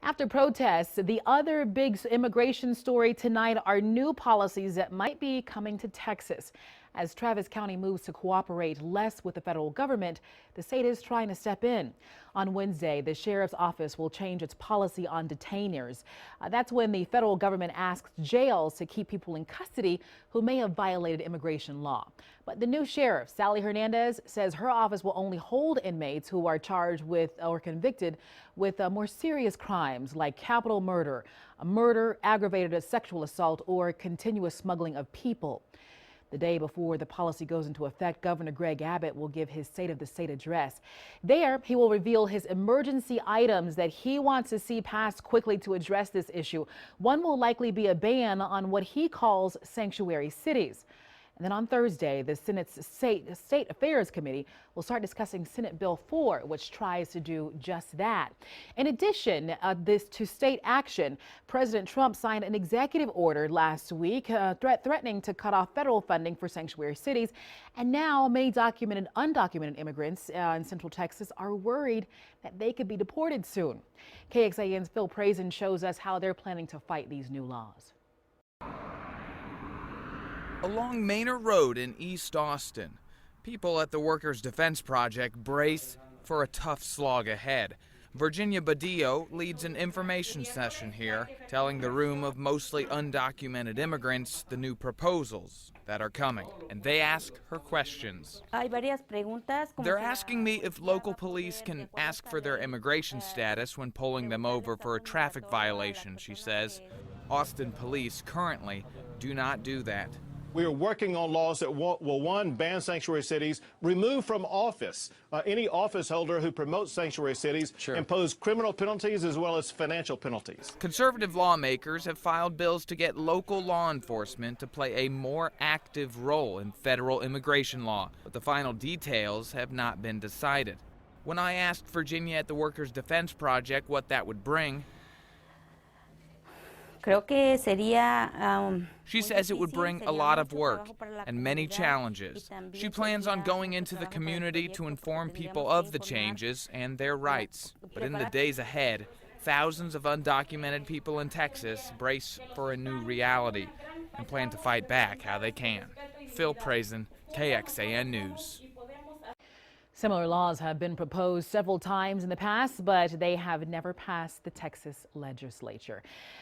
After protests, the other big immigration story tonight are new policies that might be coming to Texas. As Travis County moves to cooperate less with the federal government, the state is trying to step in. On Wednesday, the sheriff's office will change its policy on detainers. That's when the federal government asks jails to keep people in custody who may have violated immigration law. But the new sheriff, Sally Hernandez, says her office will only hold inmates who are charged with or convicted with more serious crimes like capital murder, aggravated sexual assault, or continuous smuggling of people. The day before the policy goes into effect, Governor Greg Abbott will give his State of the State address. There, he will reveal his emergency items that he wants to see passed quickly to address this issue. One will likely be a ban on what he calls sanctuary cities. And then on Thursday, the Senate's State Affairs Committee will start discussing Senate Bill 4, which tries to do just that. In addition to state action, President Trump signed an executive order last week threatening to cut off federal funding for sanctuary cities. And now many documented and undocumented immigrants in Central Texas are worried that they could be deported soon. KXAN's Phil Prazen shows us how they're planning to fight these new laws. Along Manor Road in East Austin, people at the Workers' Defense Project brace for a tough slog ahead. Virginia Badillo leads an information session here, telling the room of mostly undocumented immigrants the new proposals that are coming, and they ask her questions. They're asking me if local police can ask for their immigration status when pulling them over for a traffic violation, she says. Austin police currently do not do that. We are working on laws that will, one, ban sanctuary cities, remove from office any office holder who promotes sanctuary cities, impose criminal penalties as well as financial penalties. Conservative lawmakers have filed bills to get local law enforcement to play a more active role in federal immigration law, but the final details have not been decided. When I asked Virginia at the Workers' Defense Project what that would bring, she says it would bring a lot of work and many challenges. She plans on going into the community to inform people of the changes and their rights. But in the days ahead, thousands of undocumented people in Texas brace for a new reality and plan to fight back how they can. Phil Prazen, KXAN News. Similar laws have been proposed several times in the past, but they have never passed the Texas legislature.